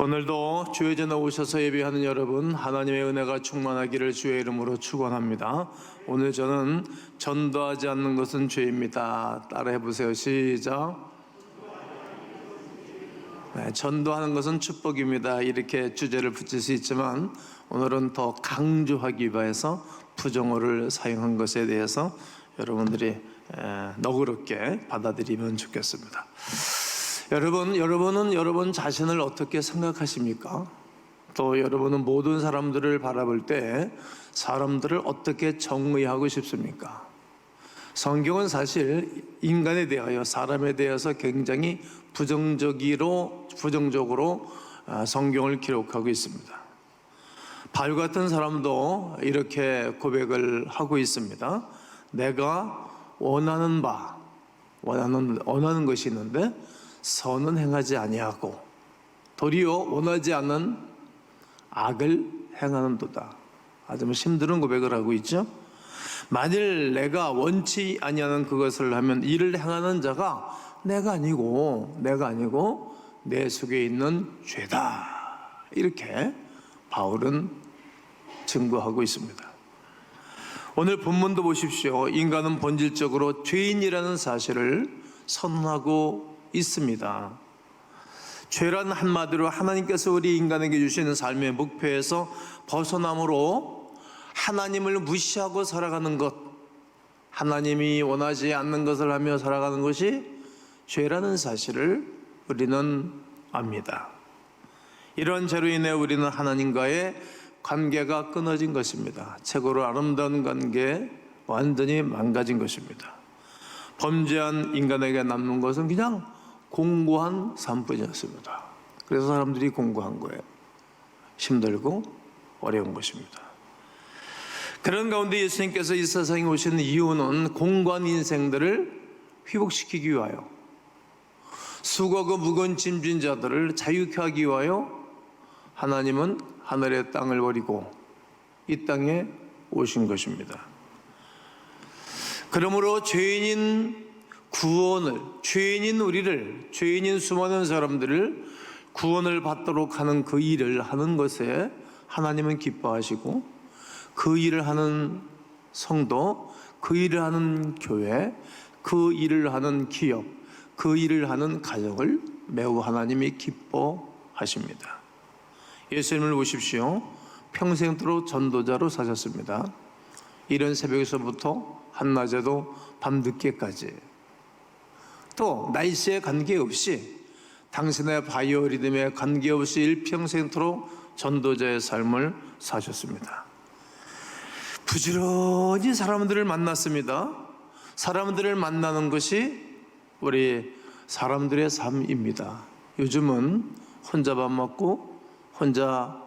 오늘도 주의 전에 오셔서 예배하는 여러분, 하나님의 은혜가 충만하기를 주의 이름으로 축원합니다. 오늘 저는 전도하지 않는 것은 죄입니다. 따라해 보세요. 시작. 전도하는 것은 축복입니다. 이렇게 주제를 붙일 수 있지만 오늘은 더 강조하기 위해서 부정어를 사용한 것에 대해서 여러분들이 너그럽게 받아들이면 좋겠습니다. 여러분은 여러분 자신을 어떻게 생각하십니까? 또 여러분은 모든 사람들을 바라볼 때 사람들을 어떻게 정의하고 싶습니까? 성경은 사실 인간에 대하여, 사람에 대해서 굉장히 부정적으로 성경을 기록하고 있습니다. 바울 같은 사람도 이렇게 고백을 하고 있습니다. 내가 원하는 것이 있는데 선은 행하지 아니하고 도리어 원하지 않는 악을 행하는도다. 아주 힘든 고백을 하고 있죠. 만일 내가 원치 아니하는 그것을 하면 이를 행하는 자가 내가 아니고 내 속에 있는 죄다. 이렇게 바울은 증거하고 있습니다. 오늘 본문도 보십시오. 인간은 본질적으로 죄인이라는 사실을 선언하고 있습니다. 죄란 한마디로 하나님께서 우리 인간에게 주시는 삶의 목표에서 벗어남으로 하나님을 무시하고 살아가는 것, 하나님이 원하지 않는 것을 하며 살아가는 것이 죄라는 사실을 우리는 압니다. 이런 죄로 인해 우리는 하나님과의 관계가 끊어진 것입니다. 최고로 아름다운 관계 완전히 망가진 것입니다. 범죄한 인간에게 남는 것은 그냥 공고한 삶뿐이었습니다. 그래서 사람들이 공고한 거예요. 힘들고 어려운 것입니다. 그런 가운데 예수님께서 이 세상에 오신 이유는 공고한 인생들을 회복시키기 위하여, 수고하고 무거운 짐진 자들을 자유케 하기 위하여 하나님은 하늘의 땅을 버리고 이 땅에 오신 것입니다. 그러므로 죄인인 죄인인 수많은 사람들을 구원을 받도록 하는 그 일을 하는 것에 하나님은 기뻐하시고, 그 일을 하는 성도, 그 일을 하는 교회, 그 일을 하는 기업, 그 일을 하는 가정을 매우 하나님이 기뻐하십니다. 예수님을 보십시오. 평생도록 전도자로 사셨습니다. 이른 새벽에서부터 한낮에도 밤늦게까지, 또 날씨에 관계없이, 당신의 바이오리듬에 관계없이 일평생토록 전도자의 삶을 사셨습니다. 부지런히 사람들을 만났습니다. 사람들을 만나는 것이 우리 사람들의 삶입니다. 요즘은 혼자 밥 먹고, 혼자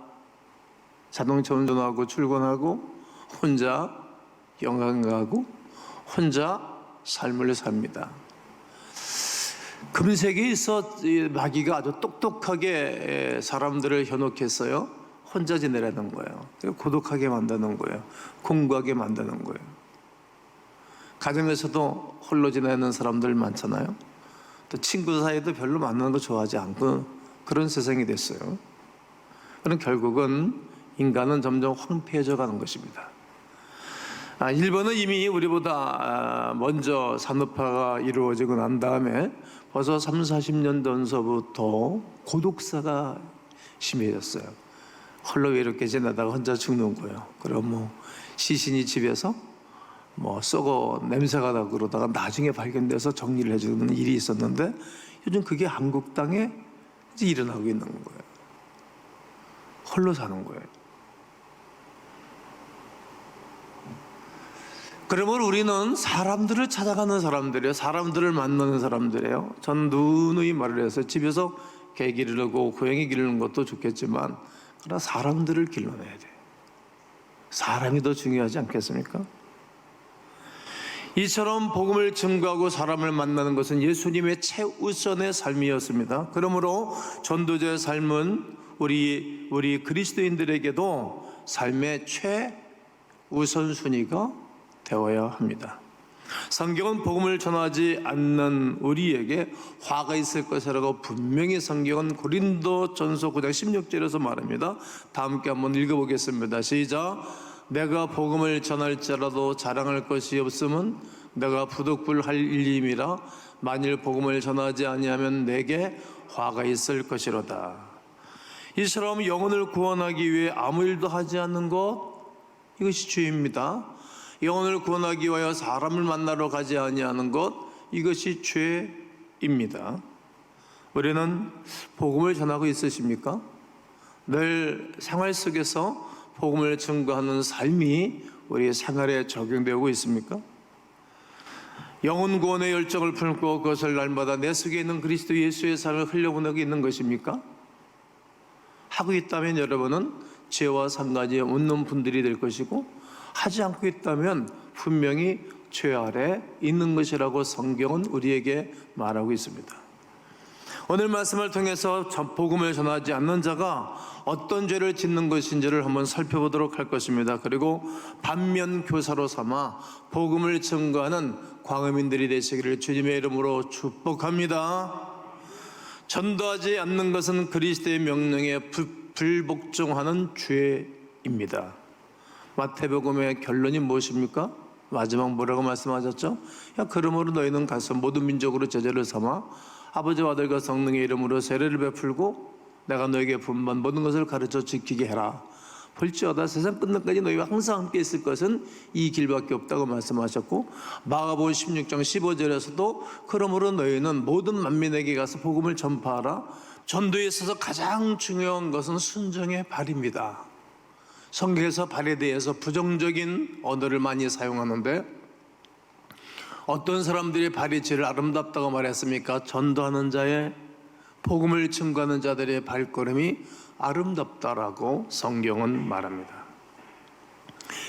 자동차 운전하고 출근하고, 혼자 영화관 가고, 혼자 삶을 삽니다. 금세기에 있어 마귀가 아주 똑똑하게 사람들을 현혹했어요. 혼자 지내라는 거예요. 고독하게 만드는 거예요. 공고하게 만드는 거예요. 가정에서도 홀로 지내는 사람들 많잖아요. 또 친구 사이도 별로 만나는 거 좋아하지 않고 그런 세상이 됐어요. 그럼 결국은 인간은 점점 황폐해져 가는 것입니다. 일본은 이미 우리보다 먼저 산업화가 이루어지고 난 다음에 벌써 30-40년 전서부터 고독사가 심해졌어요. 홀로 외롭게 지내다가 혼자 죽는 거예요. 그럼 시신이 집에서 썩어 냄새가 나고 그러다가 나중에 발견돼서 정리를 해주는 일이 있었는데, 요즘 그게 한국 땅에 이제 일어나고 있는 거예요. 홀로 사는 거예요. 그러면 우리는 사람들을 찾아가는 사람들이에요. 사람들을 만나는 사람들이에요. 전 누누이 말을 해서 집에서 개 기르고 고양이 기르는 것도 좋겠지만, 그러나 사람들을 길러내야 돼. 사람이 더 중요하지 않겠습니까? 이처럼 복음을 증거하고 사람을 만나는 것은 예수님의 최우선의 삶이었습니다. 그러므로 전도자의 삶은 우리 그리스도인들에게도 삶의 최우선순위가 되어야 합니다. 성경은 복음을 전하지 않는 우리에게 화가 있을 것이라고 분명히 성경은 고린도전서 9장 16절에서 말합니다. 다 함께 한번 읽어보겠습니다. 시작. 내가 복음을 전할지라도 자랑할 것이 없음은 내가 부득불할 일임이라. 만일 복음을 전하지 아니하면 내게 화가 있을 것이로다. 이처럼 영혼을 구원하기 위해 아무 일도 하지 않는 것, 이것이 죄입니다. 영혼을 구원하기 위하여 사람을 만나러 가지 아니하는 것, 이것이 죄입니다. 우리는 복음을 전하고 있으십니까? 늘 생활 속에서 복음을 증거하는 삶이 우리의 생활에 적용되고 있습니까? 영혼 구원의 열정을 품고 그것을 날마다 내 속에 있는 그리스도 예수의 삶을 흘려보내고 있는 것입니까? 하고 있다면 여러분은 죄와 상관이 없는 분들이 될 것이고, 하지 않고 있다면 분명히 죄 아래 있는 것이라고 성경은 우리에게 말하고 있습니다. 오늘 말씀을 통해서 복음을 전하지 않는 자가 어떤 죄를 짓는 것인지를 한번 살펴보도록 할 것입니다. 그리고 반면 교사로 삼아 복음을 증거하는 광음인들이 되시기를 주님의 이름으로 축복합니다. 전도하지 않는 것은 그리스도의 명령에 불복종하는 죄입니다. 마태복음의 결론이 무엇입니까? 마지막 뭐라고 말씀하셨죠? 그러므로 너희는 가서 모든 민족으로 제자를 삼아 아버지와 아들과 성령의 이름으로 세례를 베풀고 내가 너에게 분반 모든 것을 가르쳐 지키게 해라. 볼지어다 세상 끝날까지 너희와 항상 함께 있을 것은 이 길밖에 없다고 말씀하셨고, 마가복음 16장 15절에서도 그러므로 너희는 모든 만민에게 가서 복음을 전파하라. 전도에 있어서 가장 중요한 것은 순종의 발입니다. 성경에서 발에 대해서 부정적인 언어를 많이 사용하는데, 어떤 사람들이 발이 제일 아름답다고 말했습니까? 전도하는 자의, 복음을 증거하는 자들의 발걸음이 아름답다라고 성경은 말합니다.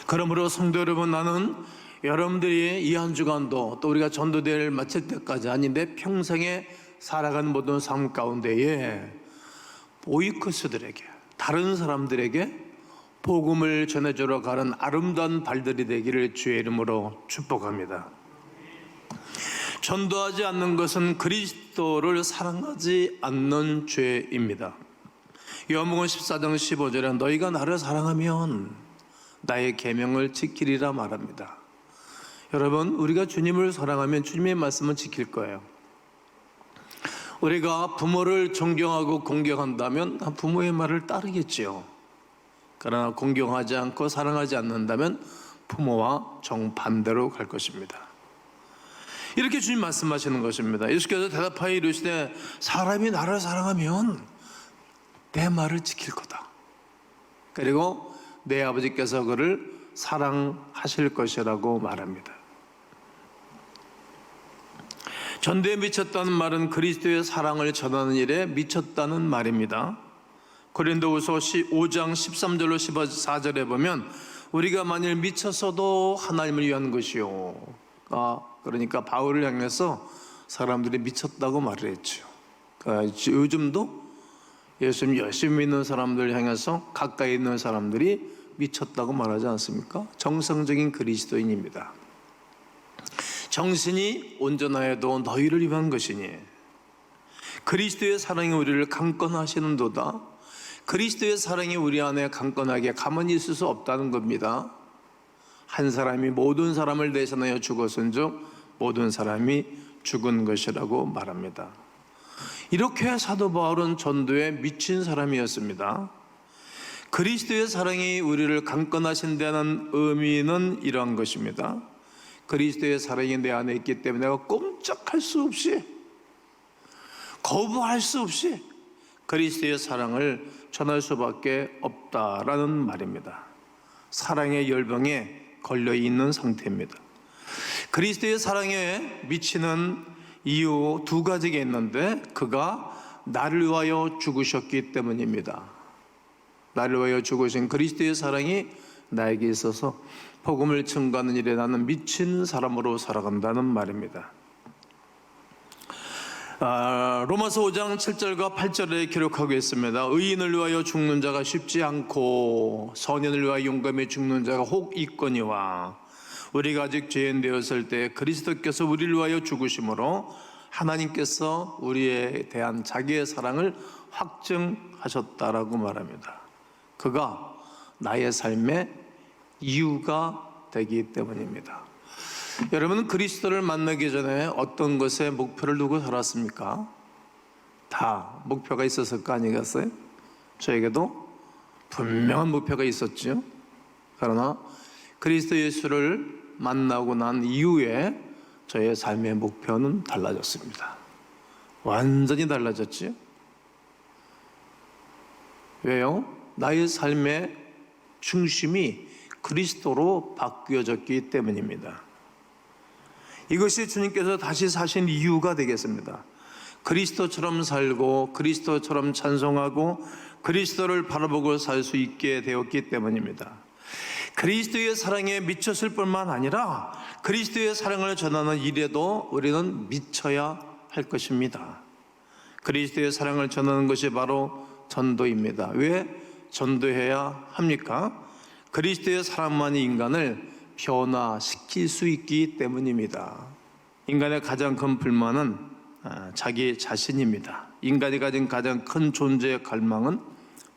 그러므로 성도 여러분, 나는 여러분들이 이 한 주간도 또 우리가 전도대회를 마칠 때까지, 아니 내 평생에 살아가는 모든 삶 가운데에 오이커스들에게, 다른 사람들에게 복음을 전해주러 가는 아름다운 발들이 되기를 주의 이름으로 축복합니다. 전도하지 않는 것은 그리스도를 사랑하지 않는 죄입니다. 요한복음 14장 15절에 너희가 나를 사랑하면 나의 계명을 지키리라 말합니다. 여러분, 우리가 주님을 사랑하면 주님의 말씀은 지킬 거예요. 우리가 부모를 존경하고 공경한다면 부모의 말을 따르겠지요. 그러나 공경하지 않고 사랑하지 않는다면 부모와 정반대로 갈 것입니다. 이렇게 주님 말씀하시는 것입니다. 예수께서 대답하여 이르시되 사람이 나를 사랑하면 내 말을 지킬 거다. 그리고 내 아버지께서 그를 사랑하실 것이라고 말합니다. 전도에 미쳤다는 말은 그리스도의 사랑을 전하는 일에 미쳤다는 말입니다. 고린도후서 5장 13절로 14절에 보면 우리가 만일 미쳤어도 하나님을 위한 것이요, 그러니까 바울을 향해서 사람들이 미쳤다고 말을 했죠. 요즘도 예수님 열심히 믿는 사람들 향해서 가까이 있는 사람들이 미쳤다고 말하지 않습니까? 정상적인 그리스도인입니다. 정신이 온전하여도 너희를 위한 것이니 그리스도의 사랑이 우리를 강건하시는도다. 그리스도의 사랑이 우리 안에 강건하게 가만히 있을 수 없다는 겁니다. 한 사람이 모든 사람을 대신하여 죽었은즉 모든 사람이 죽은 것이라고 말합니다. 이렇게 사도 바울은 전도에 미친 사람이었습니다. 그리스도의 사랑이 우리를 강건하신다는 의미는 이러한 것입니다. 그리스도의 사랑이 내 안에 있기 때문에 내가 꼼짝할 수 없이, 거부할 수 없이 그리스도의 사랑을 전할 수밖에 없다라는 말입니다. 사랑의 열병에 걸려있는 상태입니다. 그리스도의 사랑에 미치는 이유 두 가지가 있는데, 그가 나를 위하여 죽으셨기 때문입니다. 나를 위하여 죽으신 그리스도의 사랑이 나에게 있어서 복음을 증거하는 일에 나는 미친 사람으로 살아간다는 말입니다. 로마서 5장 7절과 8절에 기록하고 있습니다. 의인을 위하여 죽는 자가 쉽지 않고 선인을 위하여 용감히 죽는 자가 혹 있거니와 우리가 아직 죄인 되었을 때 그리스도께서 우리를 위하여 죽으심으로 하나님께서 우리에 대한 자기의 사랑을 확증하셨다라고 말합니다. 그가 나의 삶의 이유가 되기 때문입니다. 여러분은 그리스도를 만나기 전에 어떤 것에 목표를 두고 살았습니까? 다 목표가 있었을 거 아니겠어요? 저에게도 분명한 목표가 있었죠. 그러나 그리스도 예수를 만나고 난 이후에 저의 삶의 목표는 달라졌습니다. 완전히 달라졌지요. 왜요? 나의 삶의 중심이 그리스도로 바뀌어졌기 때문입니다. 이것이 주님께서 다시 사신 이유가 되겠습니다. 그리스도처럼 살고 그리스도처럼 찬송하고 그리스도를 바라보고 살 수 있게 되었기 때문입니다. 그리스도의 사랑에 미쳤을 뿐만 아니라 그리스도의 사랑을 전하는 일에도 우리는 미쳐야 할 것입니다. 그리스도의 사랑을 전하는 것이 바로 전도입니다. 왜 전도해야 합니까? 그리스도의 사랑만이 인간을 변화시킬 수 있기 때문입니다. 인간의 가장 큰 불만은 자기 자신입니다. 인간이 가진 가장 큰 존재의 갈망은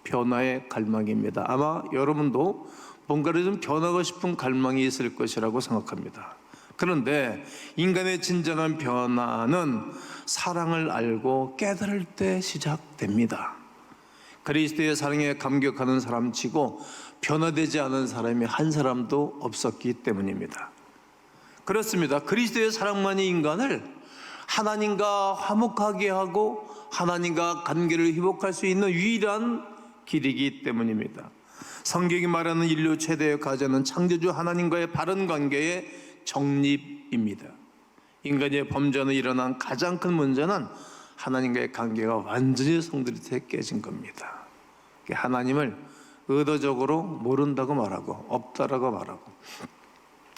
변화의 갈망입니다. 아마 여러분도 뭔가를 좀 변하고 싶은 갈망이 있을 것이라고 생각합니다. 그런데 인간의 진정한 변화는 사랑을 알고 깨달을 때 시작됩니다. 그리스도의 사랑에 감격하는 사람치고 변화되지 않은 사람이 한 사람도 없었기 때문입니다. 그렇습니다. 그리스도의 사랑만이 인간을 하나님과 화목하게 하고 하나님과 관계를 회복할 수 있는 유일한 길이기 때문입니다. 성경이 말하는 인류 최대의 과제는 창조주 하나님과의 바른 관계의 정립입니다. 인간의 범죄로 일어난 가장 큰 문제는 하나님과의 관계가 완전히 성도리에 깨진 겁니다. 하나님을 의도적으로 모른다고 말하고 없다라고 말하고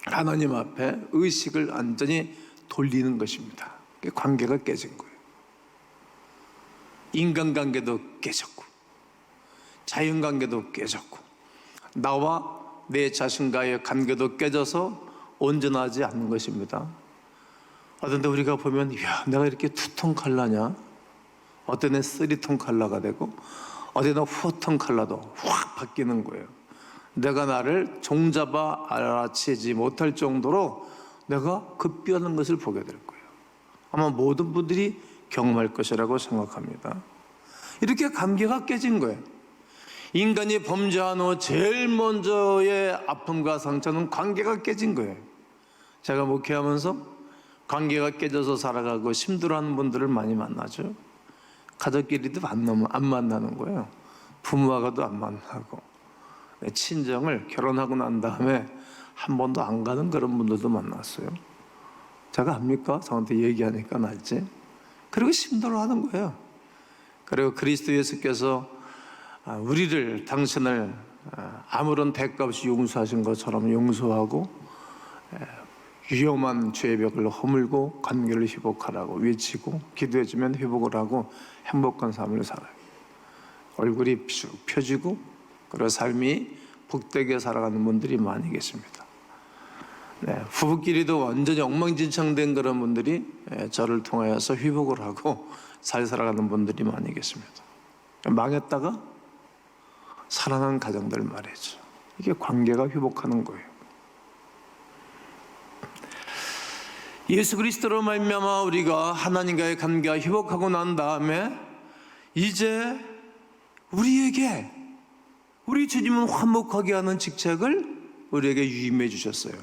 하나님 앞에 의식을 완전히 돌리는 것입니다. 관계가 깨진 거예요. 인간관계도 깨졌고 자연관계도 깨졌고 나와 내 자신과의 관계도 깨져서 온전하지 않는 것입니다. 어떤 데 우리가 보면 이야, 내가 이렇게 투톤 컬러냐? 어떤 애 3톤 컬러가 되고 어떤 애 4톤 컬러도 확 바뀌는 거예요. 내가 나를 종잡아 알아채지 못할 정도로 내가 급변하는 것을 보게 될 거예요. 아마 모든 분들이 경험할 것이라고 생각합니다. 이렇게 관계가 깨진 거예요. 인간이 범죄한 후 제일 먼저의 아픔과 상처는 관계가 깨진 거예요. 제가 목회하면서 관계가 깨져서 살아가고 힘들어하는 분들을 많이 만나죠. 가족끼리도 안 만나는 거예요. 부모와도 안 만나고 친정을 결혼하고 난 다음에 한 번도 안 가는 그런 분들도 만났어요. 제가 압니까? 저한테 얘기하니까 알지? 그리고 힘들어하는 거예요. 그리고 그리스도 예수께서 우리를 당신을 아무런 대가 없이 용서하신 것처럼 용서하고 위험한 죄의 벽을 허물고 관계를 회복하라고 외치고 기도해주면 회복을 하고 행복한 삶을 살아요. 얼굴이 쭉 펴지고 그리고 삶이 복되게 살아가는 분들이 많이 계십니다. 부부끼리도 완전히 엉망진창된 그런 분들이 저를 통하여서 회복을 하고 잘 살아가는 분들이 많이 계십니다. 망했다가 살아난 가정들 말이죠. 이게 관계가 회복하는 거예요. 예수 그리스도로 말미암아 우리가 하나님과의 관계가 회복하고 난 다음에 이제 우리에게 우리 주님은 화목하게 하는 직책을 우리에게 위임해 주셨어요.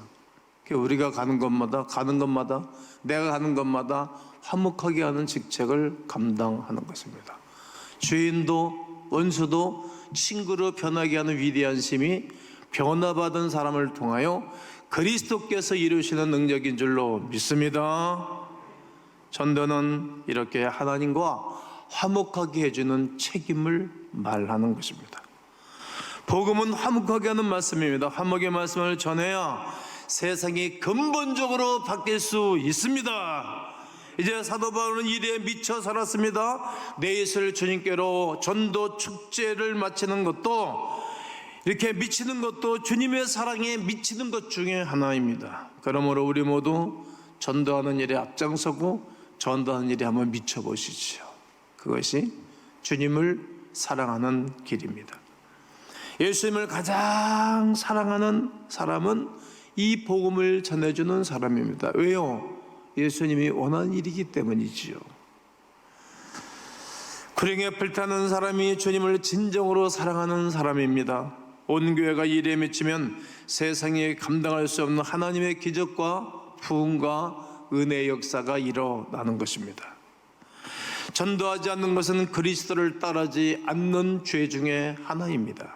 우리가 가는 곳마다 내가 가는 곳마다 화목하게 하는 직책을 감당하는 것입니다. 죄인도 원수도 친구로 변하게 하는 위대한 심이 변화받은 사람을 통하여 그리스도께서 이루시는 능력인 줄로 믿습니다. 전도는 이렇게 하나님과 화목하게 해주는 책임을 말하는 것입니다. 복음은 화목하게 하는 말씀입니다. 화목의 말씀을 전해야 세상이 근본적으로 바뀔 수 있습니다. 이제 사도 바울은 일에 미쳐 살았습니다. 내일 주님께로 전도 축제를 마치는 것도 이렇게 미치는 것도 주님의 사랑에 미치는 것 중에 하나입니다. 그러므로 우리 모두 전도하는 일에 앞장서고 전도하는 일에 한번 미쳐보시죠. 그것이 주님을 사랑하는 길입니다. 예수님을 가장 사랑하는 사람은 이 복음을 전해주는 사람입니다. 왜요? 예수님이 원하는 일이기 때문이지요. 구령에 불타는 사람이 주님을 진정으로 사랑하는 사람입니다. 온 교회가 이 일에 미치면 세상에 감당할 수 없는 하나님의 기적과 부흥과 은혜의 역사가 일어나는 것입니다. 전도하지 않는 것은 그리스도를 따르지 않는 죄 중에 하나입니다.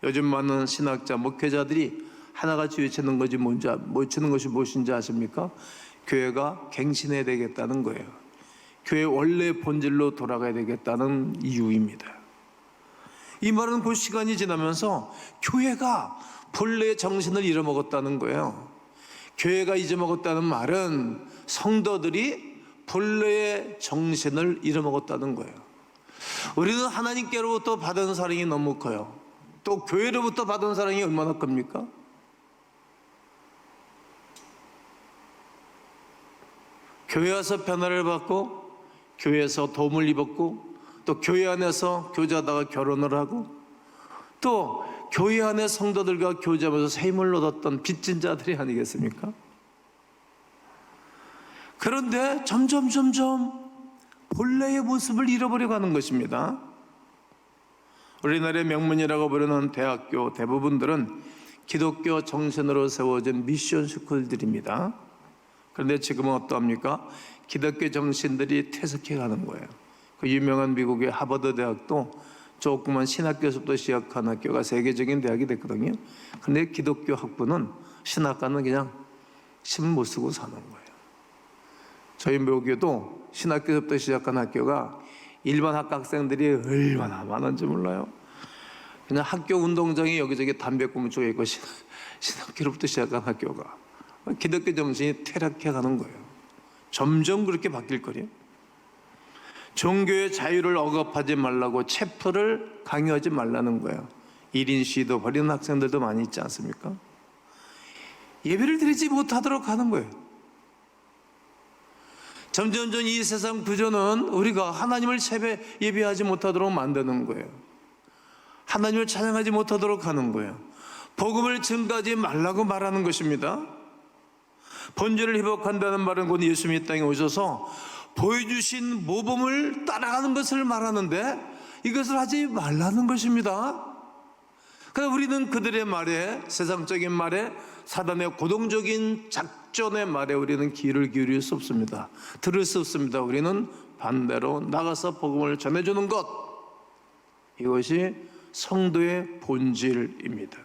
요즘 많은 신학자, 목회자들이 하나같이 외치는 것이 무엇인지 아십니까? 교회가 갱신해야 되겠다는 거예요. 교회 원래 본질로 돌아가야 되겠다는 이유입니다. 이 말은 그 시간이 지나면서 교회가 본래의 정신을 잃어먹었다는 거예요. 교회가 잊어먹었다는 말은 성도들이 본래의 정신을 잃어먹었다는 거예요. 우리는 하나님께로부터 받은 사랑이 너무 커요. 또 교회로부터 받은 사랑이 얼마나 큽니까? 교회 와서 변화를 받고 교회에서 도움을 입었고 또 교회 안에서 교제하다가 결혼을 하고 또 교회 안에 성도들과 교제하면서 샘을 얻었던 빚진 자들이 아니겠습니까? 그런데 점점 본래의 모습을 잃어버려 가는 것입니다. 우리나라의 명문이라고 부르는 대학교 대부분들은 기독교 정신으로 세워진 미션 스쿨들입니다. 그런데 지금은 어떠합니까? 기독교 정신들이 퇴색해 가는 거예요. 그 유명한 미국의 하버드 대학도 조그만 신학교에서부터 시작한 학교가 세계적인 대학이 됐거든요. 그런데 기독교 학부는 신학과는 그냥 심 못 쓰고 사는 거예요. 저희 묘교도 신학교에서부터 시작한 학교가 일반 학생들이 얼마나 많은지 몰라요. 그냥 학교 운동장에 여기저기 담배꽁 쪽에 있고 신학교로부터 시작한 학교가 기독교 정신이 퇴락해 가는 거예요. 점점 그렇게 바뀔 거예요. 종교의 자유를 억압하지 말라고 체포를 강요하지 말라는 거예요. 1인 시위도 벌이는 학생들도 많이 있지 않습니까? 예배를 드리지 못하도록 하는 거예요. 점점 이 세상 구조는 우리가 하나님을 예배하지 못하도록 만드는 거예요. 하나님을 찬양하지 못하도록 하는 거예요. 복음을 증가하지 말라고 말하는 것입니다. 본질을 회복한다는 말은 곧 예수님이 이 땅에 오셔서 보여주신 모범을 따라가는 것을 말하는데 이것을 하지 말라는 것입니다. 그래서 우리는 그들의 말에, 세상적인 말에, 사단의 고동적인 작전의 말에 우리는 귀를 기울일 수 없습니다. 들을 수 없습니다. 우리는 반대로 나가서 복음을 전해주는 것, 이것이 성도의 본질입니다.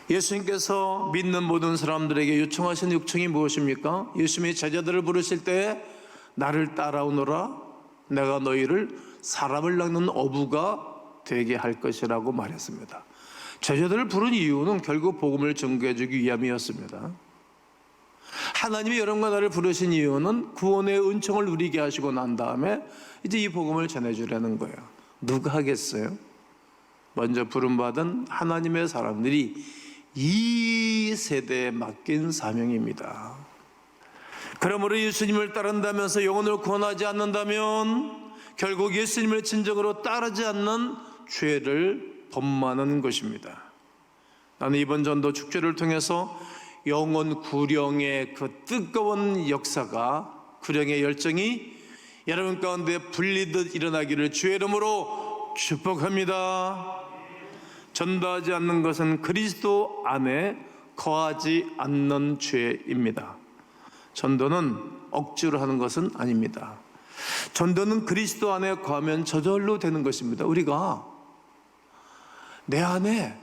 예수님께서 믿는 모든 사람들에게 요청하신 요청이 무엇입니까? 예수님이 제자들을 부르실 때 나를 따라오너라, 내가 너희를 사람을 낚는 어부가 되게 할 것이라고 말했습니다. 제자들을 부른 이유는 결국 복음을 전개해 주기 위함이었습니다. 하나님이 여러분과 나를 부르신 이유는 구원의 은총을 누리게 하시고 난 다음에 이제 이 복음을 전해주려는 거예요. 누가 하겠어요? 먼저 부름받은 하나님의 사람들이 이 세대에 맡긴 사명입니다. 그러므로 예수님을 따른다면서 영혼을 구원하지 않는다면 결국 예수님을 진정으로 따르지 않는 죄를 범하는 것입니다. 나는 이번 전도 축제를 통해서 영혼 구령의 그 뜨거운 역사가, 구령의 열정이 여러분 가운데 불리듯 일어나기를 주의 이름으로 축복합니다. 전도하지 않는 것은 그리스도 안에 거하지 않는 죄입니다. 전도는 억지로 하는 것은 아닙니다. 전도는 그리스도 안에 거하면 저절로 되는 것입니다. 우리가 내 안에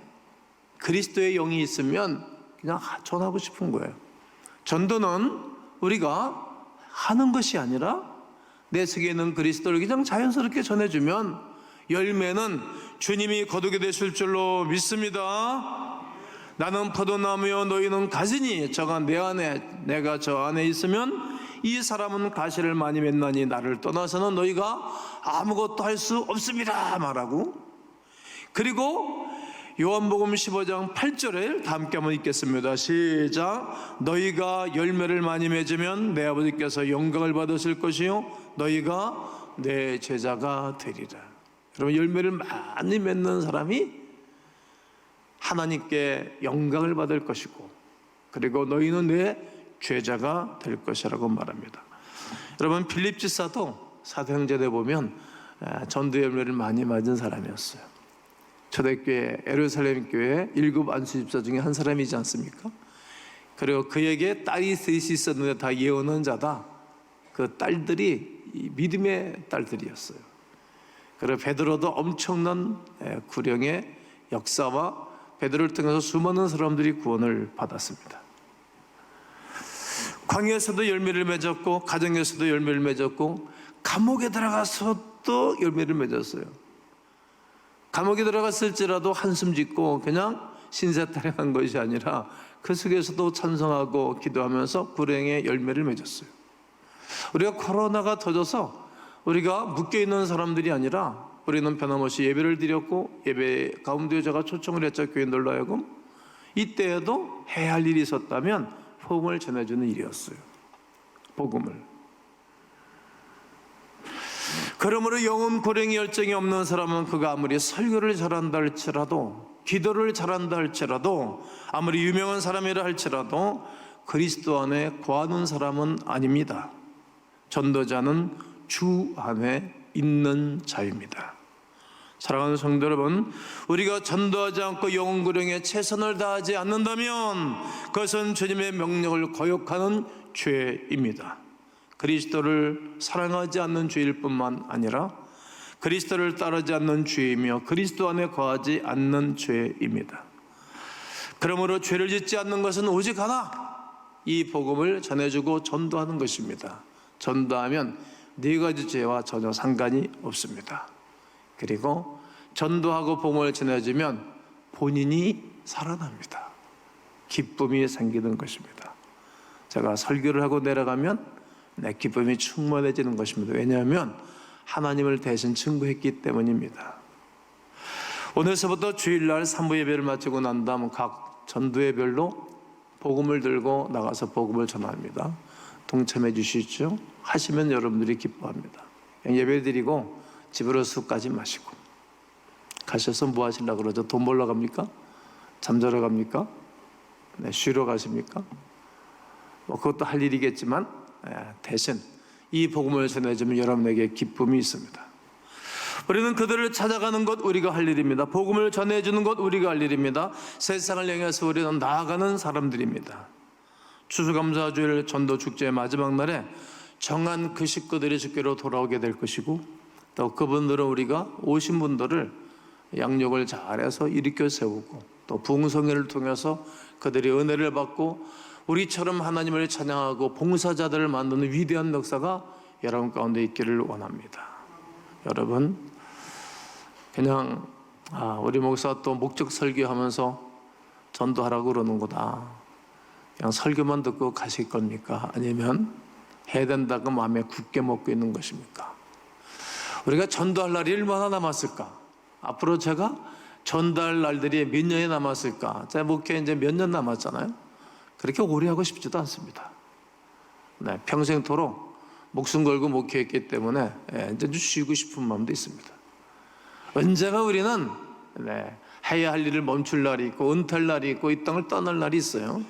그리스도의 영이 있으면 그냥 전하고 싶은 거예요. 전도는 우리가 하는 것이 아니라 내 속에 있는 그리스도를 그냥 자연스럽게 전해주면 열매는 주님이 거두게 되실 줄로 믿습니다. 나는 포도나무요 너희는 가지니 저가 내 안에 내가 저 안에 있으면 이 사람은 가시를 많이 맺나니 나를 떠나서는 너희가 아무것도 할 수 없습니다 말하고, 그리고 요한복음 15장 8절에 다 함께 한번 읽겠습니다. 시작. 너희가 열매를 많이 맺으면 내 아버지께서 영광을 받으실 것이요 너희가 내 제자가 되리라. 여러분, 열매를 많이 맺는 사람이 하나님께 영광을 받을 것이고, 그리고 너희는 내 제자가 될 것이라고 말합니다. 여러분, 빌립 지사도 사도행전에 보면 전도 열매를 많이 맞은 사람이었어요. 초대교회 예루살렘 교회 7 안수 집사 중에 한 사람이지 않습니까? 그리고 그에게 딸이 셋이 있었는데 다 예언한 자다. 그 딸들이 믿음의 딸들이었어요. 그리고 베드로도 엄청난 구령의 역사와 베드로를 통해서 수많은 사람들이 구원을 받았습니다. 광야에서도 열매를 맺었고, 가정에서도 열매를 맺었고, 감옥에 들어가서도 열매를 맺었어요. 감옥에 들어갔을지라도 한숨 짓고 그냥 신세 타령한 것이 아니라 그 속에서도 찬송하고 기도하면서 불행의 열매를 맺었어요. 우리가 코로나가 터져서 우리가 묶여있는 사람들이 아니라 우리는 변함없이 예배를 드렸고, 예배 가운데 제가 초청을 했죠. 교인들로 하여금 이때에도 해야 할 일이 있었다면 복음을 전해주는 일이었어요. 복음을. 그러므로 영혼 고랭이 열정이 없는 사람은 그가 아무리 설교를 잘한다 할지라도, 기도를 잘한다 할지라도, 아무리 유명한 사람이라 할지라도 그리스도 안에 거하는 사람은 아닙니다. 전도자는 주 안에 있는 자입니다. 사랑하는 성도 여러분, 우리가 전도하지 않고 영혼 고령에 최선을 다하지 않는다면 그것은 주님의 명령을 거역하는 죄입니다. 그리스도를 사랑하지 않는 죄일 뿐만 아니라 그리스도를 따르지 않는 죄이며 그리스도 안에 거하지 않는 죄입니다. 그러므로 죄를 짓지 않는 것은 오직 하나, 이 복음을 전해주고 전도하는 것입니다. 전도하면 네 가지 죄와 전혀 상관이 없습니다. 그리고 전도하고 복음을 전해주면 본인이 살아납니다. 기쁨이 생기는 것입니다. 제가 설교를 하고 내려가면 내 기쁨이 충만해지는 것입니다. 왜냐하면 하나님을 대신 증거했기 때문입니다. 오늘서부터 주일날 3부 예배를 마치고 난 다음 각 전도회별로 복음을 들고 나가서 복음을 전합니다. 동참해 주시죠. 하시면 여러분들이 기뻐합니다. 예배 드리고 집으로 쑥까지 마시고 가셔서 뭐 하시려고 그러죠? 돈 벌러 갑니까? 잠자러 갑니까? 네, 쉬러 가십니까? 그것도 할 일이겠지만 대신 이 복음을 전해주면 여러분에게 기쁨이 있습니다. 우리는 그들을 찾아가는 것 우리가 할 일입니다. 복음을 전해주는 것 우리가 할 일입니다. 세상을 향해서 우리는 나아가는 사람들입니다. 추수감사주일 전도축제의 마지막 날에 정한 그 식구들이 주께로 돌아오게 될 것이고, 또 그분들은 우리가 오신 분들을 양육을 잘해서 일으켜 세우고, 또 부흥성회를 통해서 그들이 은혜를 받고 우리처럼 하나님을 찬양하고 봉사자들을 만드는 위대한 역사가 여러분 가운데 있기를 원합니다. 여러분, 그냥 우리 목사 또 목적 설교하면서 전도하라고 그러는구나, 그냥 설교만 듣고 가실 겁니까? 아니면 해야 된다고 마음에 굳게 먹고 있는 것입니까? 우리가 전도할 날이 얼마나 남았을까? 앞으로 제가 전도할 날들이 몇 년이 남았을까? 제가 목회 이제 몇 년 남았잖아요. 그렇게 오래 하고 싶지도 않습니다. 네, 평생토록 목숨 걸고 목회했기 때문에 이제 좀 쉬고 싶은 마음도 있습니다. 언제가 우리는 해야 할 일을 멈출 날이 있고 은퇴할 날이 있고 이 땅을 떠날 날이 있어요.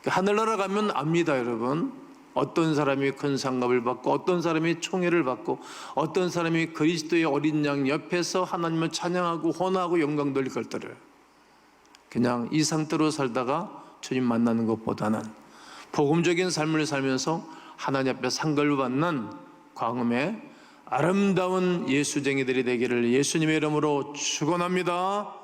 하늘나라 가면 압니다, 여러분. 어떤 사람이 큰 상급을 받고, 어떤 사람이 총애를 받고, 어떤 사람이 그리스도의 어린 양 옆에서 하나님을 찬양하고 헌하고 영광 돌릴 것들을, 그냥 이 상태로 살다가 주님 만나는 것보다는 복음적인 삶을 살면서 하나님 앞에 상급을 받는 광음의 아름다운 예수쟁이들이 되기를 예수님의 이름으로 축원합니다.